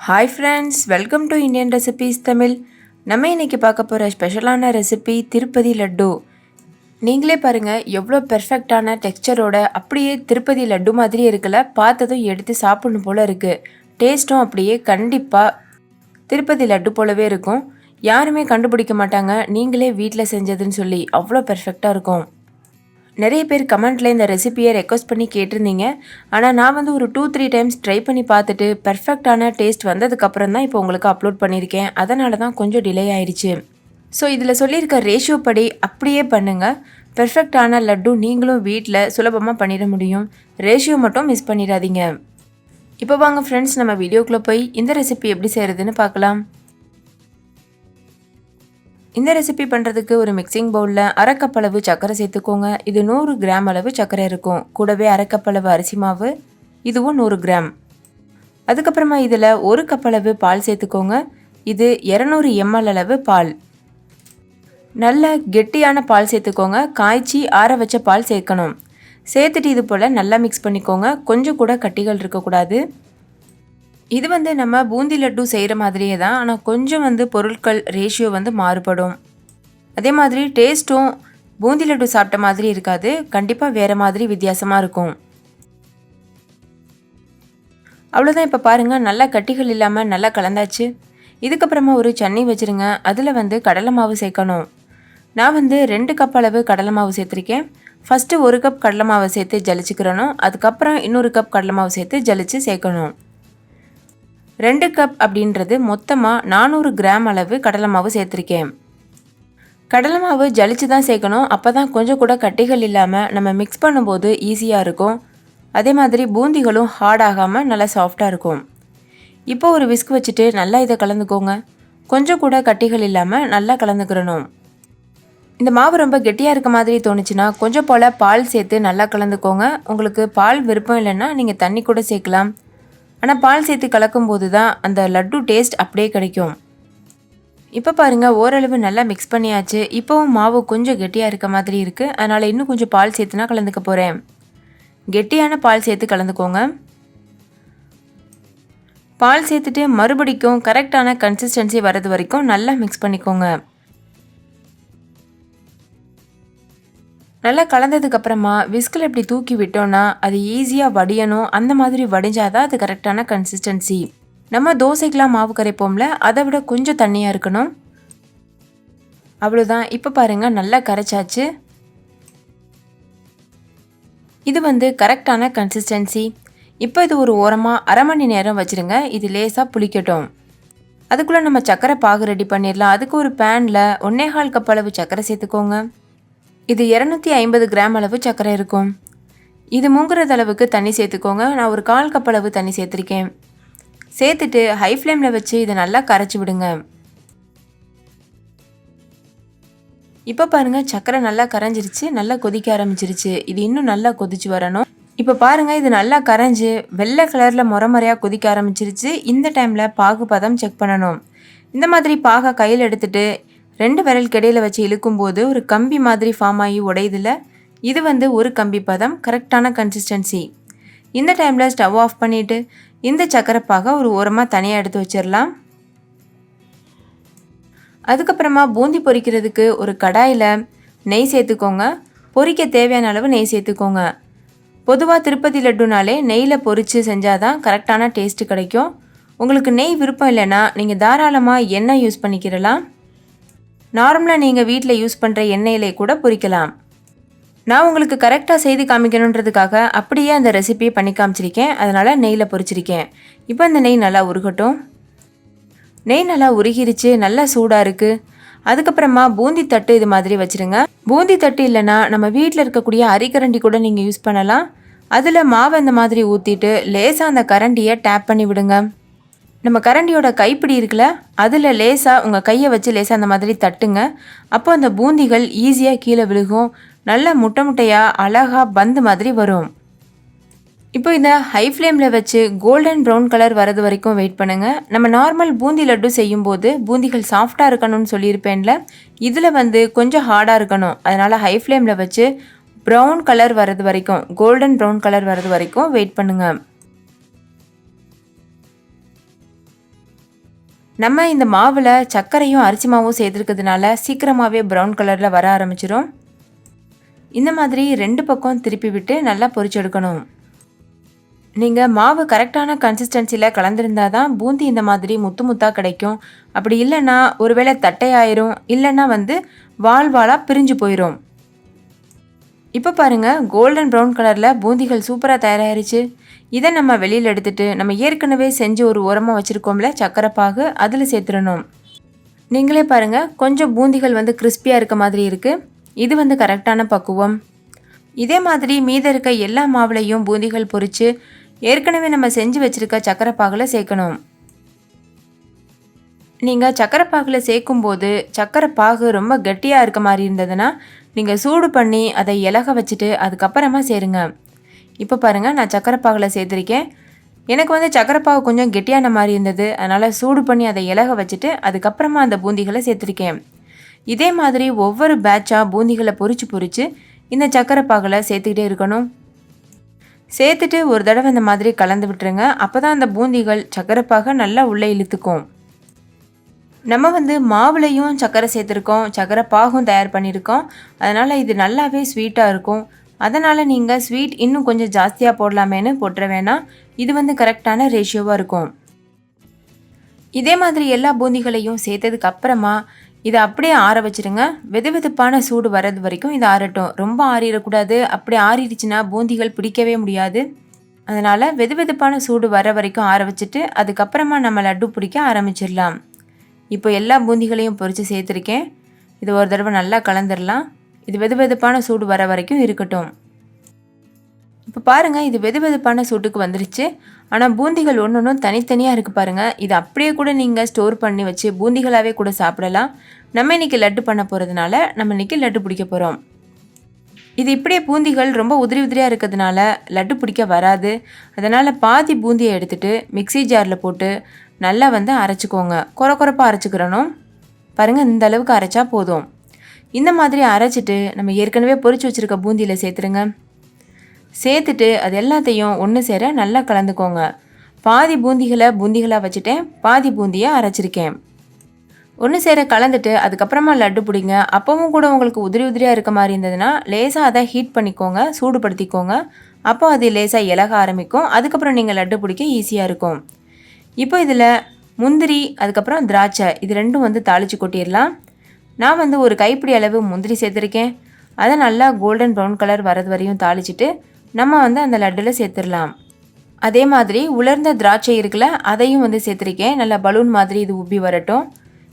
Hi friends, welcome to Indian Recipes Tamil. நம்ம இன்னைக்கு பார்க்க போகிற ஸ்பெஷலான ரெசிபி திருப்பதி லட்டு. நீங்களே பாருங்கள் எவ்வளோ பெர்ஃபெக்டான டெக்ஸ்சரோட அப்படியே திருப்பதி லட்டு மாதிரி இருக்குல்ல, பார்த்ததும் எடுத்து சாப்பிடணும் போல் இருக்குது. டேஸ்ட்டும் அப்படியே கண்டிப்பாக திருப்பதி லட்டு போலவே இருக்கும். யாருமே கண்டுபிடிக்க மாட்டாங்க நீங்களே வீட்டில் செஞ்சதுன்னு சொல்லி, அவ்வளோ பெர்ஃபெக்டாக இருக்கும். நிறைய பேர் கமெண்ட்டில் இந்த ரெசிபியை ரெக்வஸ்ட் பண்ணி கேட்டிருந்தீங்க. ஆனால் நான் ஒரு 2-3 டைம்ஸ் ட்ரை பண்ணி பார்த்துட்டு பெர்ஃபெக்டான டேஸ்ட் வந்ததுக்கப்புறம் தான் இப்போ உங்களுக்கு அப்லோட் பண்ணியிருக்கேன். அதனால தான் கொஞ்சம் டிலே ஆயிடுச்சு. ஸோ இதில் சொல்லியிருக்க ரேஷியோ படி அப்படியே பண்ணுங்கள். பெர்ஃபெக்டான லட்டு நீங்களும் வீட்டில் சுலபமாக பண்ணிட முடியும். ரேஷியோ மட்டும் மிஸ் பண்ணிடாதீங்க. இப்போ வாங்க ஃப்ரெண்ட்ஸ், நம்ம வீடியோக்குள்ளே போய் இந்த ரெசிபி எப்படி செய்கிறதுன்னு பார்க்கலாம். இந்த ரெசிபி பண்ணுறதுக்கு ஒரு மிக்சிங் பவுலில் அரை கப் அளவு சர்க்கரை சேர்த்துக்கோங்க. இது 100 கிராம் அளவு சர்க்கரை இருக்கும். கூடவே அரை கப் அளவு அரிசி மாவு, இதுவும் 100 கிராம். அதுக்கப்புறமா இதில் 1 கப் அளவு பால் சேர்த்துக்கோங்க. இது 200 ml அளவு பால். நல்ல கெட்டியான பால் சேர்த்துக்கோங்க. காய்ச்சி ஆற வச்ச பால் சேர்க்கணும். சேர்த்துட்டு இது போல் நல்லா மிக்ஸ் பண்ணிக்கோங்க. கொஞ்சம் கூட கட்டிகள் இருக்கக்கூடாது. இது நம்ம பூந்தி லட்டு செய்கிற மாதிரியே தான், ஆனால் கொஞ்சம் பொருட்கள் ரேஷியோ மாறுபடும். அதே மாதிரி டேஸ்ட்டும் பூந்தி லட்டு சாப்பிட்ட மாதிரி இருக்காது. கண்டிப்பாக வேறு மாதிரி வித்தியாசமாக இருக்கும். அவ்வளோதான். இப்போ பாருங்கள், நல்லா கட்டிகள் இல்லாமல் நல்லா கலந்தாச்சு. இதுக்கப்புறமா ஒரு சன்னி வச்சுருங்க. அதில் கடலை மாவு சேர்க்கணும். நான் 2 கப் அளவு கடலை மாவு சேர்த்துருக்கேன். ஃபஸ்ட்டு 1 கப் கடலை மாவை சேர்த்து ஜலிச்சுக்கிறணும். அதுக்கப்புறம் இன்னொரு கப் கடலை மாவு சேர்த்து ஜலிச்சு சேர்க்கணும். 2 கப் அப்படின்றது மொத்தமாக 400 கிராம் அளவு கடலை மாவு சேர்த்துருக்கேன். கடலை மாவு ஜலிச்சு தான் சேர்க்கணும். அப்போ தான் கொஞ்சம் கூட கட்டிகள் இல்லாமல் நம்ம மிக்ஸ் பண்ணும்போது ஈஸியாக இருக்கும். அதே மாதிரி பூந்திகளும் ஹார்ட் ஆகாமல் நல்லா சாஃப்டாக இருக்கும். இப்போ ஒரு விஸ்க் வச்சுட்டு நல்லா இதை கலந்துக்கோங்க. கொஞ்சம் கூட கட்டிகள் இல்லாமல் நல்லா கலந்துக்கிறணும். இந்த மாவு ரொம்ப கெட்டியாக இருக்க மாதிரி தோணுச்சுன்னா கொஞ்சம் போல் பால் சேர்த்து நல்லா கலந்துக்கோங்க. உங்களுக்கு பால் விருப்பம் இல்லைன்னா நீங்கள் தண்ணி கூட சேர்க்கலாம். ஆனால் பால் சேர்த்து கலக்கும்போது தான் அந்த லட்டு டேஸ்ட் அப்படியே கிடைக்கும். இப்போ பாருங்கள், ஓரளவு நல்லா மிக்ஸ் பண்ணியாச்சு. இப்போவும் மாவு கொஞ்சம் கெட்டியாக இருக்க மாதிரி இருக்குது. அதனால் இன்னும் கொஞ்சம் பால் சேர்த்துனா கலந்துக்க போகிறேன். கெட்டியான பால் சேர்த்து கலந்துக்கோங்க. பால் சேர்த்துட்டு மறுபடிக்கும் கரெக்டான கன்சிஸ்டன்சி வர்றது வரைக்கும் நல்லா மிக்ஸ் பண்ணிக்கோங்க. நல்லா கலந்ததுக்கப்புறமா விஸ்கில் இப்படி தூக்கி விட்டோன்னா அது ஈஸியாக வடியணும். அந்த மாதிரி வடிஞ்சாதான் அது கரெக்டான கன்சிஸ்டன்சி. நம்ம தோசைக்கெலாம் மாவு கரைப்போம்ல, அதை விட கொஞ்சம் தண்ணியாக இருக்கணும். அவ்வளோதான். இப்போ பாருங்கள், நல்லா கரைச்சாச்சு. இது கரெக்டான கன்சிஸ்டன்சி. இப்போ இது ஒரு ஓரமாக அரை மணி நேரம் வச்சுருங்க. இது லேசாக புளிக்கட்டும். அதுக்குள்ளே நம்ம சர்க்கரை பாகு ரெடி பண்ணிடலாம். அதுக்கு ஒரு பேனில் 1.25 கப் அளவு சர்க்கரை சேர்த்துக்கோங்க. இது 250 கிராம் அளவு சர்க்கரை இருக்கும். இது மூங்குறது அளவுக்கு தண்ணி சேர்த்துக்கோங்க. நான் ஒரு 1/4 கப் அளவு தண்ணி சேர்த்துருக்கேன். சேர்த்துட்டு ஹை ஃப்ளேமில் வச்சு இதை நல்லா கரைச்சி விடுங்க. இப்போ பாருங்கள், சர்க்கரை நல்லா கரைஞ்சிருச்சு. நல்லா கொதிக்க ஆரம்பிச்சிருச்சு. இது இன்னும் நல்லா கொதிச்சு வரணும். இப்போ பாருங்கள், இது நல்லா கரைஞ்சி வெள்ளை கலரில் முறையாக கொதிக்க ஆரம்பிச்சிருச்சு. இந்த டைமில் பாகு பதம் செக் பண்ணணும். இந்த மாதிரி பாகை கையில் எடுத்துகிட்டு 2 விரல் கடையில் வச்சு இழுக்கும்போது ஒரு கம்பி மாதிரி ஃபார்ம் ஆகி உடையுதில்ல, இது ஒரு கம்பி பதம், கரெக்டான கன்சிஸ்டன்சி. இந்த டைமில் ஸ்டவ் ஆஃப் பண்ணிவிட்டு இந்த சக்கரை பாகை ஒரு ஓரமாக தனியாக எடுத்து வச்சிடலாம். அதுக்கப்புறமா பூந்தி பொரிக்கிறதுக்கு ஒரு கடாயில் நெய் சேர்த்துக்கோங்க. பொரிக்க தேவையான அளவு நெய் சேர்த்துக்கோங்க. பொதுவாக திருப்பதி லட்டுனாலே நெய்யில் பொரித்து செஞ்சால் தான் கரெக்டான டேஸ்ட்டு கிடைக்கும். உங்களுக்கு நெய் விருப்பம் இல்லைன்னா நீங்கள் தாராளமாக எண்ணெய் யூஸ் பண்ணிக்கிறலாம். நார்மலாக நீங்கள் வீட்டில் யூஸ் பண்ணுற எண்ணெயிலே கூட பொரிக்கலாம். நான் உங்களுக்கு கரெக்டாக செய்து காமிக்கணுன்றதுக்காக அப்படியே அந்த ரெசிபியை பண்ணி காமிச்சிருக்கேன். அதனால் நெய்யில் பொரிச்சிருக்கேன். இப்போ அந்த நெய் நல்லா உருகட்டும். நெய் நல்லா உருகிருச்சு. நல்லா சூடாக இருக்குது. அதுக்கப்புறமா பூந்தி தட்டு இது மாதிரி வச்சுருங்க. பூந்தி தட்டு இல்லைன்னா நம்ம வீட்டில் இருக்கக்கூடிய அரிக்கரண்டி கூட நீங்கள் யூஸ் பண்ணலாம். அதில் மாவை இந்த மாதிரி ஊற்றிட்டு லேசாக அந்த கரண்டியை டேப் பண்ணி விடுங்க. நம்ம கரண்டியோட கைப்பிடி இருக்குல்ல, அதில் லேசாக உங்கள் கையை வச்சு லேசாக அந்த மாதிரி தட்டுங்க. அப்போ அந்த பூந்திகள் ஈஸியாக கீழே விழுகும். நல்லா முட்டையாக அழகாக பந்து மாதிரி வரும். இப்போ இதை ஹை ஃப்ளேமில் வச்சு கோல்டன் ப்ரௌன் கலர் வரது வரைக்கும் வெயிட் பண்ணுங்கள். நம்ம நார்மல் பூந்தி லட்டு செய்யும்போது பூந்திகள் சாஃப்டாக இருக்கணும்னு சொல்லியிருப்பேன்ல, இதில் கொஞ்சம் ஹார்டாக இருக்கணும். அதனால் ஹை ஃப்ளேமில் வச்சு ப்ரௌன் கலர் வரது வரைக்கும், கோல்டன் ப்ரௌன் கலர் வரது வரைக்கும் வெயிட் பண்ணுங்கள். நம்ம இந்த மாவில் சர்க்கரையும் அரிசி மாவும் சேர்த்துருக்கிறதுனால சீக்கிரமாகவே ப்ரௌன் கலரில் வர ஆரம்பிச்சிடும். இந்த மாதிரி 2 பக்கம் திருப்பி விட்டு நல்லா பொரிச்சு எடுக்கணும். நீங்கள் மாவு கரெக்டான கன்சிஸ்டன்சியில் கலந்துருந்தா தான் பூந்தி இந்த மாதிரி முத்து முத்தாக கிடைக்கும். அப்படி இல்லைன்னா ஒருவேளை தட்டையாயிரும், இல்லைன்னா வாளாக பிரிஞ்சு போயிடும். இப்போ பாருங்கள், கோல்டன் ப்ரௌன் கலரில் பூந்திகள் சூப்பராக தயாராகிருச்சு. இதை நம்ம வெளியில் எடுத்துகிட்டு நம்ம ஏற்கனவே செஞ்சு ஒரு உரமாக வச்சுருக்கோம்ல சக்கரை பாகு, அதில் சேர்த்துடணும். நீங்களே பாருங்கள், கொஞ்சம் பூந்திகள் கிறிஸ்பியாக இருக்க மாதிரி இருக்குது. இது கரெக்டான பக்குவம். இதே மாதிரி மீத இருக்க எல்லா மாவுலையும் பூந்திகள் பொரித்து ஏற்கனவே நம்ம செஞ்சு வச்சுருக்க சக்கரை பாகில் சேர்க்கணும். நீங்கள் சக்கரை பாகில் சேர்க்கும்போது சக்கரை பாகு ரொம்ப கட்டியாக இருக்க மாதிரி இருந்ததுன்னா நீங்கள் சூடு பண்ணி அதை இலக வச்சுட்டு அதுக்கப்புறமா சேருங்க. இப்போ பாருங்கள், நான் சக்கரை பாகில் சேர்த்துருக்கேன். எனக்கு சக்கரை பாகு கொஞ்சம் கெட்டியான மாதிரி இருந்தது. அதனால் சூடு பண்ணி அதை இலக வச்சுட்டு அதுக்கப்புறமா அந்த பூந்திகளை சேர்த்துருக்கேன். இதே மாதிரி ஒவ்வொரு பேட்சாக பூந்திகளை பொரித்து இந்த சக்கரை பாகில் சேர்த்துக்கிட்டே இருக்கணும். சேர்த்துட்டு ஒரு தடவை இந்த மாதிரி கலந்து விட்டுருங்க. அப்போ தான் அந்த பூந்திகள் சக்கரை பாகை நல்லா உள்ளே இழுத்துக்கும். நம்ம மாவுலையும் சக்கரை சேர்த்துருக்கோம், சக்கரை பாகும் தயார் பண்ணியிருக்கோம். அதனால் இது நல்லாவே ஸ்வீட்டாக இருக்கும். அதனால் நீங்கள் ஸ்வீட் இன்னும் கொஞ்சம் ஜாஸ்தியாக போடலாமேன்னு போட்டுற வேணாம். இது கரெக்டான ரேஷியோவாக இருக்கும். இதே மாதிரி எல்லா பூந்திகளையும் சேர்த்ததுக்கு அப்புறமா இதை அப்படியே ஆற வச்சுருங்க. வெதுவெதுப்பான சூடு வர்றது வரைக்கும் இதை ஆறட்டும். ரொம்ப ஆறிடக்கூடாது. அப்படி ஆறிடுச்சுன்னா பூந்திகள் பிடிக்கவே முடியாது. அதனால் வெதுவெதுப்பான சூடு வர வரைக்கும் ஆற வச்சுட்டு அதுக்கப்புறமா நம்ம லட்டு பிடிக்க ஆரம்பிச்சிடலாம். இப்போ எல்லா பூந்திகளையும் பொரித்து சேர்த்துருக்கேன். இது ஒரு தடவை நல்லா கலந்துடலாம். இது வெதுவெதுப்பான சூடு வர வரைக்கும் இருக்கட்டும். இப்போ பாருங்கள், இது வெதுவெதுப்பான சூட்டுக்கு வந்துருச்சு. ஆனால் பூந்திகள் ஒன்றும் தனித்தனியாக இருக்குது பாருங்கள். இது அப்படியே கூட நீங்கள் ஸ்டோர் பண்ணி வச்சு பூந்திகளாகவே கூட சாப்பிடலாம். நம்ம இன்றைக்கி லட்டு பண்ண போகிறதுனால நம்ம இன்றைக்கி லட்டு பிடிக்க போகிறோம். இது இப்படியே பூந்திகள் ரொம்ப உதிரியாக இருக்கிறதுனால லட்டு பிடிக்க வராது. அதனால் பாதி பூந்தியை எடுத்துகிட்டு மிக்சி ஜாரில் போட்டு நல்லா அரைச்சிக்கோங்க. குறப்பாக அரைச்சிக்கிறணும். பாருங்கள், இந்த அளவுக்கு அரைச்சா போதும். இந்த மாதிரி அரைச்சிட்டு நம்ம ஏற்கனவே பொரிச்சு வச்சுருக்க பூந்தியில் சேர்த்துருங்க. சேர்த்துட்டு அது எல்லாத்தையும் ஒன்று சேர நல்லா கலந்துக்கோங்க. பாதி பூந்திகளாக வச்சுட்டேன், பாதி பூந்தியை அரைச்சிருக்கேன். ஒன்று சேர கலந்துட்டு அதுக்கப்புறமா லட்டு பிடிங்க. அப்பவும் கூட உங்களுக்கு உதிரியாக இருக்க மாதிரி இருந்ததுன்னா லேசாக அதை ஹீட் பண்ணிக்கோங்க, சூடுபடுத்திக்கோங்க. அப்போ அது லேசாக இலக ஆரம்பிக்கும். அதுக்கப்புறம் நீங்கள் லட்டு பிடிக்க ஈஸியாக இருக்கும். இப்போ இதில் முந்திரி அதுக்கப்புறம் திராட்சை இது ரெண்டும் தாளித்து கொட்டிடலாம். நான் ஒரு கைப்பிடி அளவு முந்திரி சேர்த்துருக்கேன். அதை நல்லா கோல்டன் ப்ரௌன் கலர் வரது வரையும் தாளிச்சிட்டு நம்ம அந்த லட்டில் சேர்த்துடலாம். அதே மாதிரி உலர்ந்த திராட்சை இருக்குல்ல, அதையும் சேர்த்துருக்கேன். நல்லா பலூன் மாதிரி இது உப்பி வரட்டும்.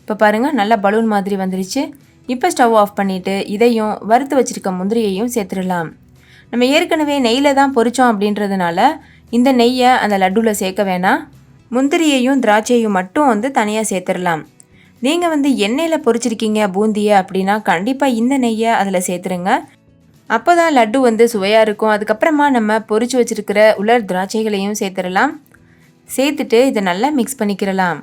இப்போ பாருங்கள், நல்லா பலூன் மாதிரி வந்துருச்சு. இப்போ ஸ்டவ் ஆஃப் பண்ணிவிட்டு இதையும் வறுத்து வச்சுருக்க முந்திரியையும் சேர்த்துடலாம். நம்ம ஏற்கனவே நெய்யில் தான் பொரித்தோம் அப்படின்றதுனால இந்த நெய்யை அந்த லட்டுவில் சேர்க்க வேணாம். முந்திரியையும் திராட்சையும் மட்டும் தனியாக சேர்த்துடலாம். நீங்கள் எண்ணெயில் பொரிச்சிருக்கீங்க பூந்தியை அப்படின்னா கண்டிப்பாக இந்த நெய்யை அதில் சேர்த்துருங்க. அப்போ தான் லட்டு சுவையாக இருக்கும். அதுக்கப்புறமா நம்ம பொரிச்சு வச்சுருக்கிற உலர் திராட்சைகளையும் சேர்த்துடலாம். சேர்த்துட்டு இதை நல்லா மிக்ஸ் பண்ணிக்கிறலாம்.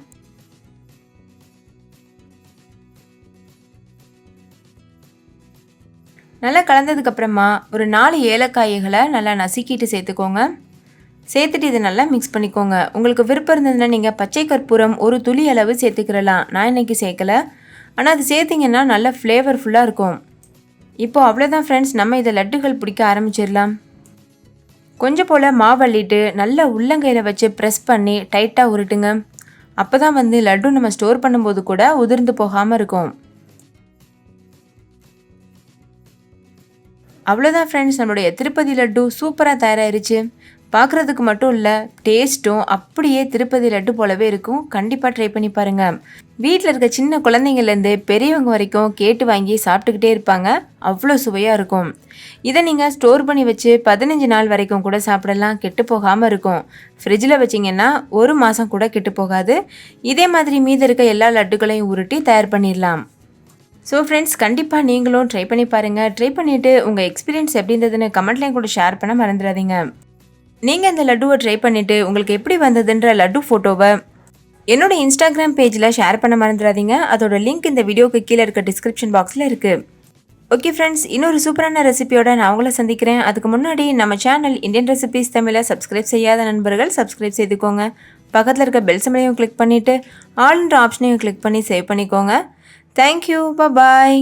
நல்லா கலந்ததுக்கப்புறமா ஒரு 4 ஏலக்காய்களை நல்லா நசுக்கிட்டு சேர்த்துக்கோங்க. சேர்த்துட்டு இதை நல்லா மிக்ஸ் பண்ணிக்கோங்க. உங்களுக்கு விருப்பம் இருந்ததுன்னா நீங்கள் பச்சை கற்பூரம் ஒரு துளி அளவு சேர்த்துக்கிறலாம். நான் இன்றைக்கி சேர்க்கலை. ஆனால் அது சேர்த்திங்கன்னா நல்லா ஃப்ளேவர்ஃபுல்லாக இருக்கும். இப்போ அவ்வளோதான் ஃப்ரெண்ட்ஸ், நம்ம இதை லட்டுகள் பிடிக்க ஆரம்பிச்சிடலாம். கொஞ்சம் போல் மாவள்ளிட்டு நல்லா உள்ளங்கையில் வச்சு ப்ரெஸ் பண்ணி டைட்டாக உருட்டுங்க. அப்போ தான் லட்டு நம்ம ஸ்டோர் பண்ணும்போது கூட உதிர்ந்து போகாமல் இருக்கும். அவ்வளோதான் ஃப்ரெண்ட்ஸ், நம்மளுடைய திருப்பதி லட்டு சூப்பராக தயாராகிருச்சு. பார்க்குறதுக்கு மட்டும் இல்லை, டேஸ்ட்டும் அப்படியே திருப்பதி லட்டு போலவே இருக்கும். கண்டிப்பாக ட்ரை பண்ணி பாருங்கள். வீட்டில் இருக்க சின்ன குழந்தைங்கள்லேருந்து பெரியவங்க வரைக்கும் கேட்டு வாங்கி சாப்பிட்டுக்கிட்டே இருப்பாங்க. அவ்வளோ சுவையாக இருக்கும். இதை நீங்கள் ஸ்டோர் பண்ணி வச்சு 15 நாள் வரைக்கும் கூட சாப்பிடலாம். கெட்டு போகாமல் இருக்கும். ஃப்ரிட்ஜில் வச்சிங்கன்னா 1 மாதம் கூட கெட்டு போகாது. இதே மாதிரி மீதி இருக்க எல்லா லட்டுகளையும் உருட்டி தயார் பண்ணிடலாம். ஸோ ஃப்ரெண்ட்ஸ், கண்டிப்பாக நீங்களும் ட்ரை பண்ணி பாருங்கள். ட்ரை பண்ணிவிட்டு உங்கள் எக்ஸ்பீரியன்ஸ் எப்படி இருந்ததுன்னு கமெண்ட்லேயும் கூட ஷேர் பண்ண மறந்துடாதீங்க. நீங்கள் இந்த லட்டுவை ட்ரை பண்ணிவிட்டு உங்களுக்கு எப்படி வந்ததுன்ற லட்டு ஃபோட்டோவை என்னோடய இன்ஸ்டாகிராம் பேஜில் ஷேர் பண்ண மறந்துடாதீங்க. அதோட லிங்க் இந்த வீடியோக்கு கீழே இருக்க டிஸ்கிரிப்ஷன் பாக்ஸில் இருக்குது. ஓகே ஃப்ரெண்ட்ஸ், இன்னொரு சூப்பரான ரெசிபியோட நான் உங்களை சந்திக்கிறேன். அதுக்கு முன்னாடி நம்ம சேனல் இந்தியன் ரெசிபிஸ் தமிழை சப்ஸ்கிரைப் செய்யாத நண்பர்கள் சப்ஸ்கிரைப் செய்துக்கோங்க. பக்கத்தில் இருக்க பெல் சிம்பலையும் கிளிக் பண்ணிவிட்டு ஆல்ன்ற ஆப்ஷனையும் கிளிக் பண்ணி சேவ் பண்ணிக்கோங்க. தேங்க்யூ. பாய்.